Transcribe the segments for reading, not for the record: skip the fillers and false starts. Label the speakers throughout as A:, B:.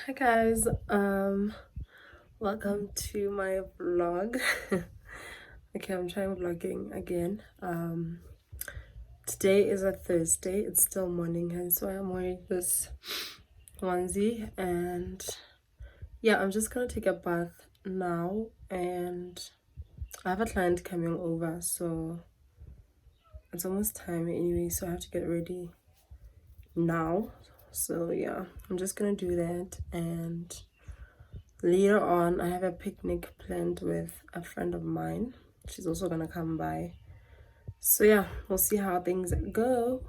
A: Hi guys, welcome to my vlog. Okay, I'm trying vlogging again. Today is a Thursday, it's still morning, and so I'm wearing this onesie, and yeah, I'm just gonna take a bath now, and I have a client coming over, so it's almost time anyway, so I have to get ready now. So yeah, I'm just gonna do that, and later on I have a picnic planned with a friend of mine. She's also gonna come by, so yeah, we'll see how things go.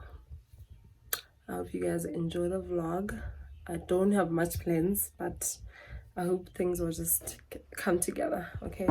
A: I hope you guys enjoy the vlog. I don't have much plans, but I hope things will just come together. Okay,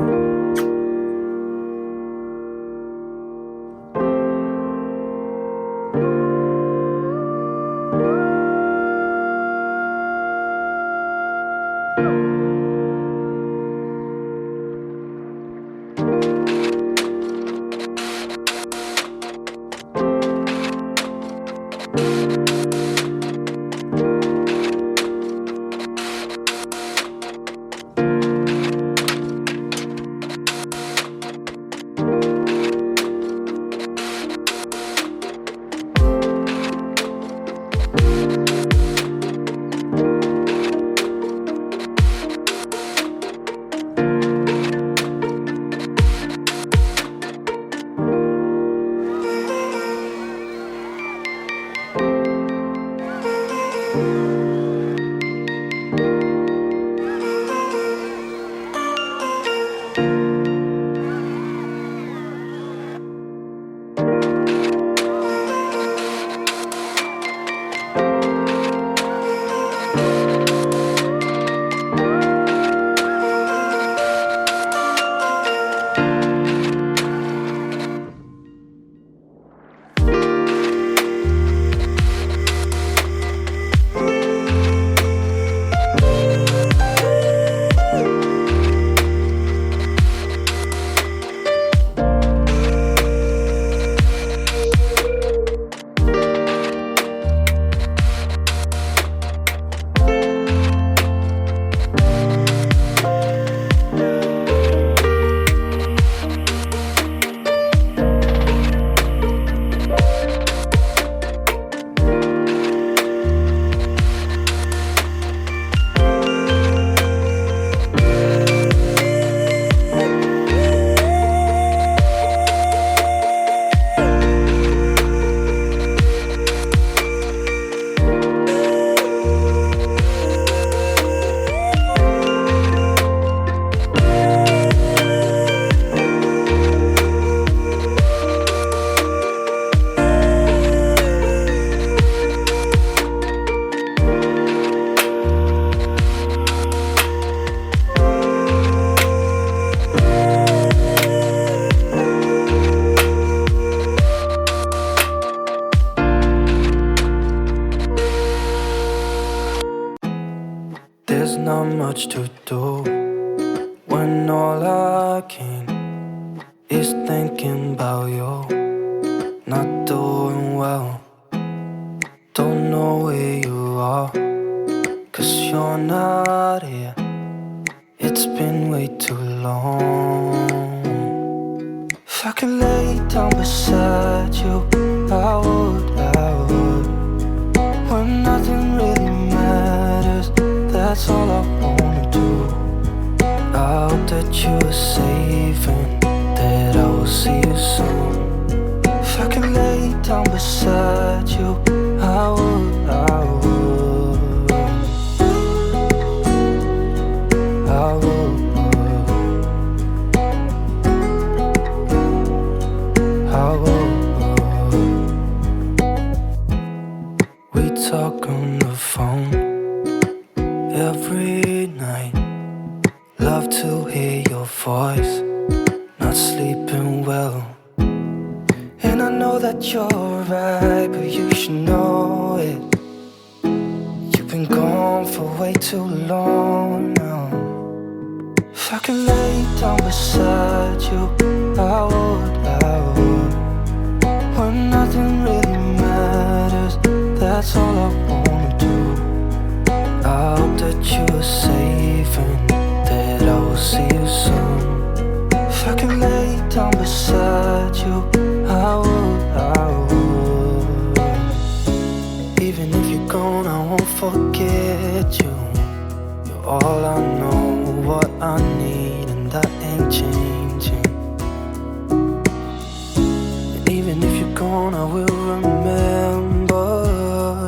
B: there's not much to do when all I can is thinking about you. Not doing well, don't know where you are, 'cause you're not here. It's been way too long. If I could lay down beside you, I would, when nothing really matters. That's all I wanna do. I hope that you are safe and that I will see you soon. If I could lay down beside you, I would, I would, I would, I would. We talk on the phone every night. Love to hear your voice. Not sleeping well, and I know that you're right, but you should know it. You've been gone for way too long now. If I could lay down beside you, I would, when nothing really matters. That's all I wanna do. I hope that you were safe and that I will see you soon. If I can lay down beside you, I would. Even if you're gone, I won't forget you. You're all I know, what I need, and that ain't changing. And even if you're gone, I will remember.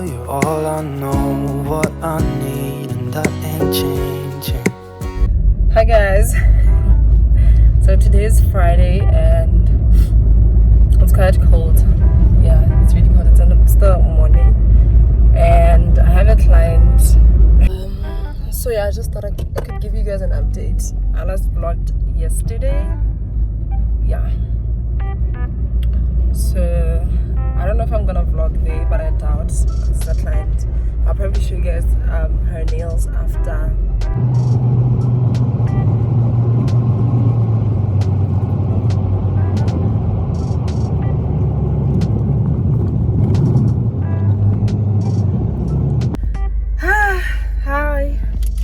B: You're all I know, what I need, and that ain't changing.
A: Hi guys. So today is Friday and it's quite cold. Yeah, it's really cold. It's still morning and I have a client. So yeah, I just thought I could give you guys an update. I last vlogged yesterday. Yeah. So I don't know if I'm gonna vlog there, but I doubt because it's a client. I'll probably show you guys her nails after. Hi,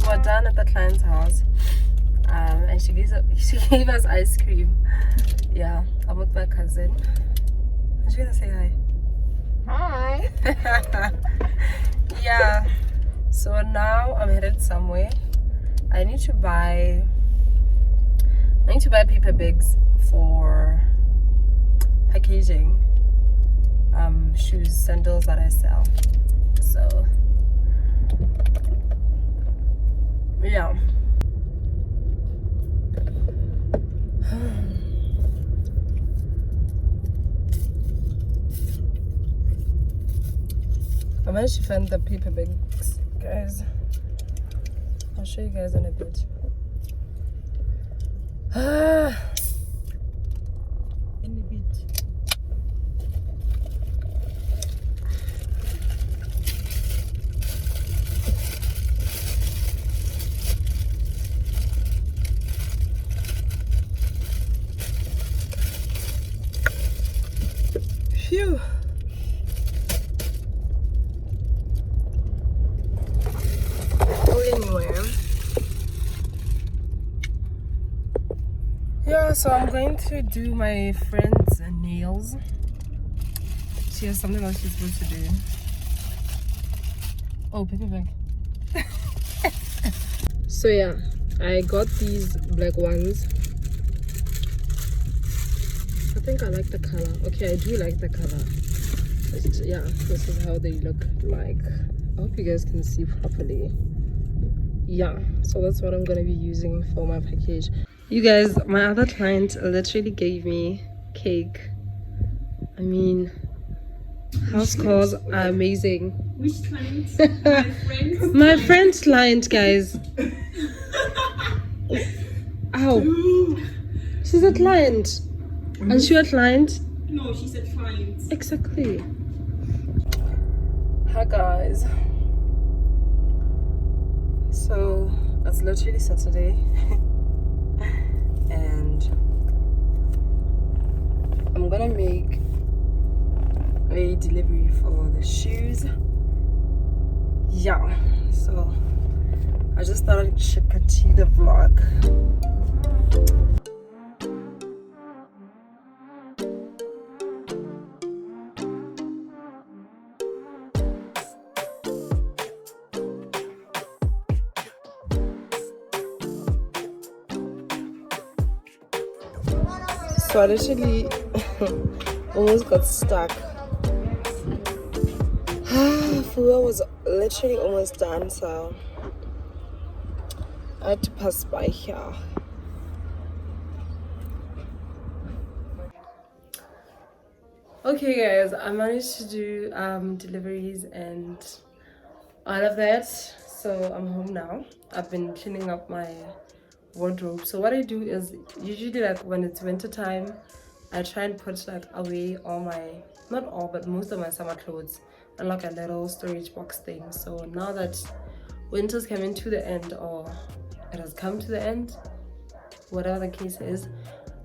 A: we're done at the client's house, and she gave us ice cream. Yeah, I'm with my cousin. I'm just gonna say hi. Hi. Yeah. So now I'm headed somewhere. I need to buy paper bags for packaging shoes, sandals that I sell. So yeah. I managed to find the paper bags, guys. I'll show you guys in a bit. In a bit. Phew. Yeah, so I'm going to do my friend's nails. She has something else she's supposed to do. Oh, paper bag. So yeah, I got these black ones. I think I like the color. Okay, I do like the color. Yeah, this is how they look like. I hope you guys can see properly. Yeah, so that's what I'm gonna be using for my package. You guys, my other client literally gave me cake. I mean, house calls are amazing.
C: Which client? My friend's
A: My friend's client, guys. Ow. She's a client. And she a client?
C: No, she said client.
A: Exactly. Hi guys. So it's literally Saturday. And I'm gonna make a delivery for the shoes. Yeah, so I just thought I should continue the vlog. So I literally almost got stuck. Fuwa was literally almost done, so I had to pass by here. Okay guys, I managed to do deliveries and all of that, so I'm home now. I've been cleaning up my wardrobe. So what I do is usually, like, when it's winter time, I try and put like away all my, not all, but most of my summer clothes in like a little storage box thing. So now that winter's coming to the end, or it has come to the end, whatever the case is,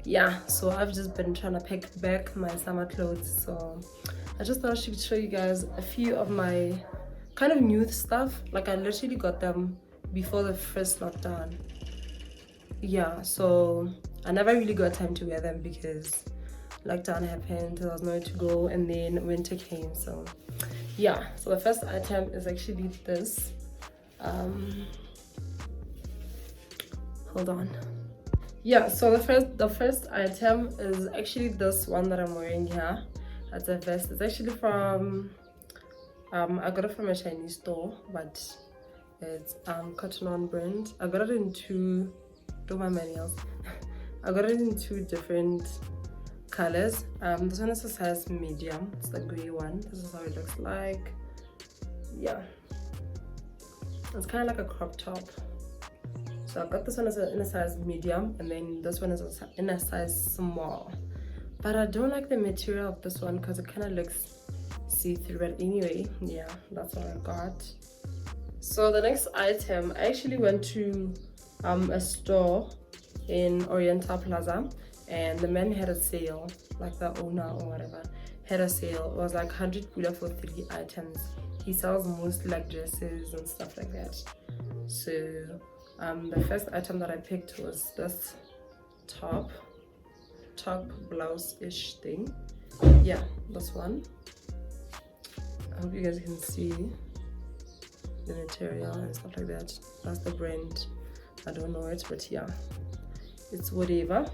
A: yeah, so I've just been trying to pack back my summer clothes. So I just thought I should show you guys a few of my kind of new stuff. Like, I literally got them before the first lockdown. Yeah, so I never really got time to wear them because lockdown happened, there was nowhere to go, and then winter came. So yeah, so the first item is actually this. Hold on. Yeah, so the first item is actually this one that I'm wearing here. It's a vest. It's actually from I got it from a Chinese store, but it's Cotton On brand. I got it in two, don't mind my nails. I got it in two different colors. This one is a size medium. It's the gray one. This is how it looks like. Yeah, it's kind of like a crop top. So I got this one in a size medium, and then this one is in a size small. But I don't like the material of this one because it kind of looks see-through. But anyway, yeah, that's what I got. So the next item, I actually went to a store in Oriental Plaza, and the man had a sale, like the owner or whatever had a sale. It was like 100 pula for 3 items. He sells mostly like dresses and stuff like that. So the first item that I picked was this top blouse-ish thing. Yeah, this one. I hope you guys can see the material and stuff like that. That's the brand. I don't know it, but yeah, it's whatever.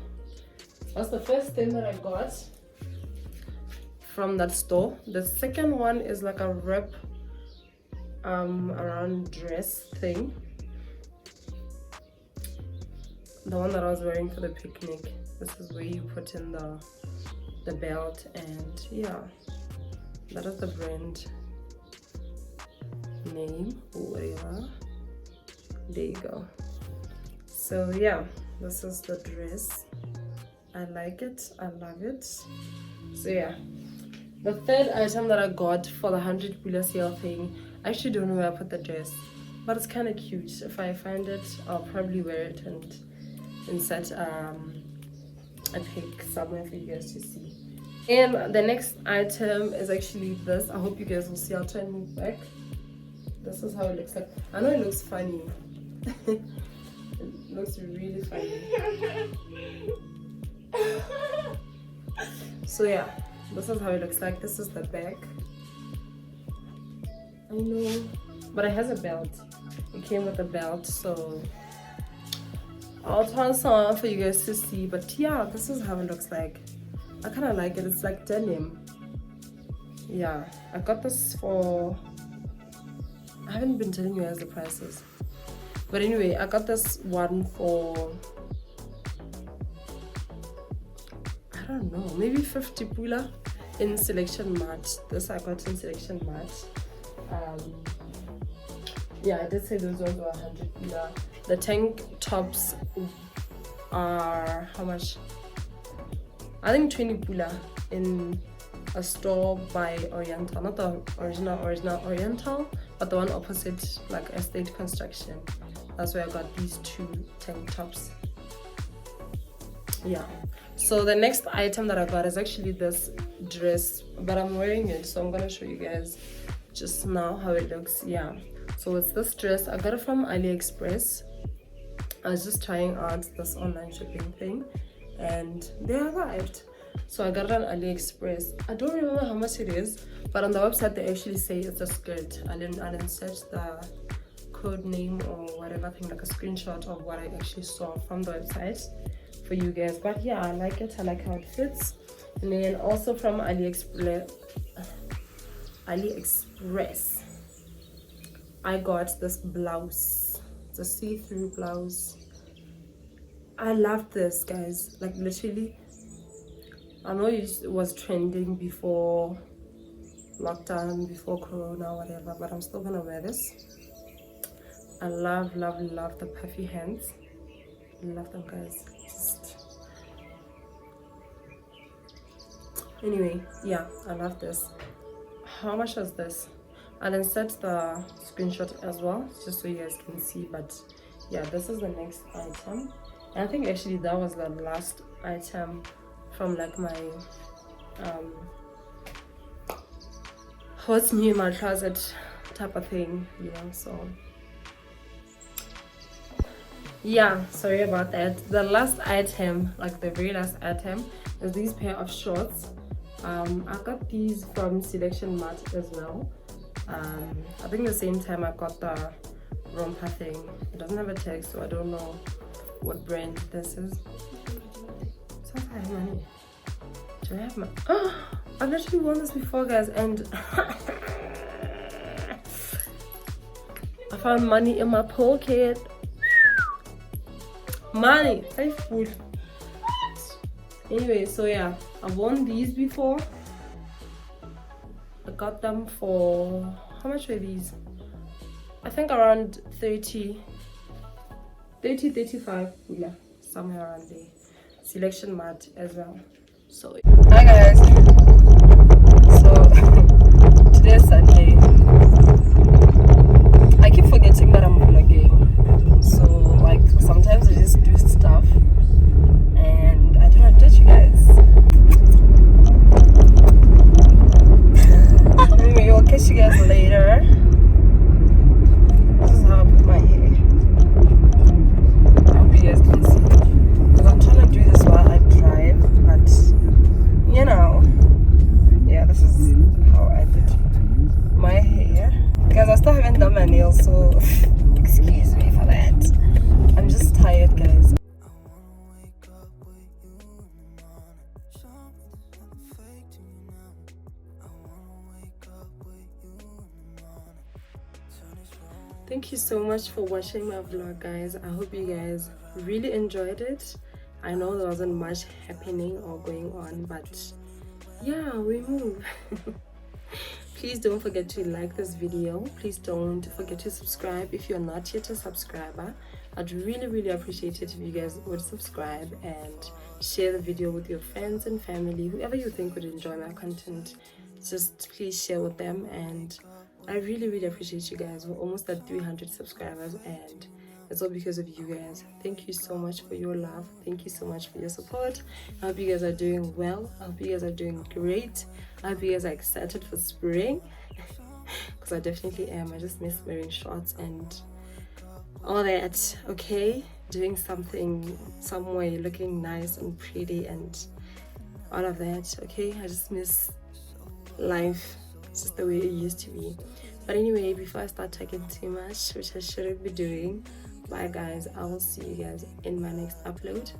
A: That's the first thing that I got from that store. The second one is like a wrap around dress thing. The one that I was wearing for the picnic. This is where you put in the belt, and yeah, that is the brand name or whatever. There you go. So yeah, this is the dress. I like it, I love it. So yeah, the third item that I got for the 100 pula sale thing, I actually don't know where I put the dress, but it's kind of cute. If I find it, I'll probably wear it and insert a pic somewhere for you guys to see. And the next item is actually this. I hope you guys will see. I'll turn it back. This is how it looks like. I know it looks funny. It looks really funny. So yeah, this is how it looks like. This is the back. I know, but it has a belt. It came with a belt, so I'll turn some for you guys to see. But yeah, this is how it looks like. I kind of like it. It's like denim. Yeah, I got this for, I haven't been telling you guys the prices, but anyway, I got this one for, I don't know, maybe 50 pula in Selection Mart. This I got in Selection Mart. Yeah, I did say those ones were 100 pula. The tank tops are how much? I think 20 pula in a store by Oriental, not the original Oriental, but the one opposite, like Estate Construction. That's where I got these 2 tank tops. Yeah, so the next item that I got is actually this dress, but I'm wearing it, so I'm gonna show you guys just now how it looks. Yeah, so it's this dress. I got it from AliExpress. I was just trying out this online shipping thing, and they arrived. So I got it on AliExpress. I don't remember how much it is, but on the website they actually say it's a skirt. I didn't search the code name or whatever thing, like a screenshot of what I actually saw from the website for you guys. But yeah, I like it. I like how it fits. And then also from AliExpress, I got this blouse. It's a see-through blouse. I love this, guys. Like literally, I know it was trending before lockdown, before corona, whatever, but I'm still gonna wear this. I love the puffy hands. I love them, guys. Anyway, yeah, I love this. How much was this? I'll insert the screenshot as well, just so you guys can see. But yeah, this is the next item. And I think actually that was the last item from like my what's new in my closet type of thing, you know. So yeah, sorry about that. The last item, like the very last item, is these pair of shorts. I got these from Selection Mart as well. I think the same time I got the romper thing. It doesn't have a tag, so I don't know what brand this is. So I have money. Do I have money? Oh, I've actually worn this before, guys, and I found money in my pocket. Money, very full. Anyway, so yeah, I've worn these before. I got them for, how much were these? I think around 30, 35, yeah, somewhere around there. Selection Mart as well. So hi guys, so today's Sunday. I keep forgetting that I'm vlogging, so like sometimes I just do stuff and I don't update you guys. Anyway, I'll catch you guys later. This is how I put my hair. I hope you guys can see, because I'm trying to do this while I drive, but you know, yeah, this is how I did my hair. Guys, I still haven't done my nails, so excuse me for that. I'm just tired, guys. Thank you so much for watching my vlog, guys. I hope you guys really enjoyed it. I know there wasn't much happening or going on, but yeah, we move. Please don't forget to like this video. Please don't forget to subscribe if you're not yet a subscriber. I'd really appreciate it if you guys would subscribe and share the video with your friends and family, whoever you think would enjoy my content. Just please share with them, and I really appreciate you guys. We're almost at 300 subscribers, and it's all because of you guys. Thank you so much for your love. Thank you so much for your support. I hope you guys are doing well. I hope you guys are doing great. I hope you guys are excited for spring, because I definitely am. I just miss wearing shorts and all that. Okay, doing something somewhere, looking nice and pretty and all of that. Okay, I just miss life. It's just the way it used to be. But anyway, before I start talking too much, which I shouldn't be doing, bye guys. I will see you guys in my next upload.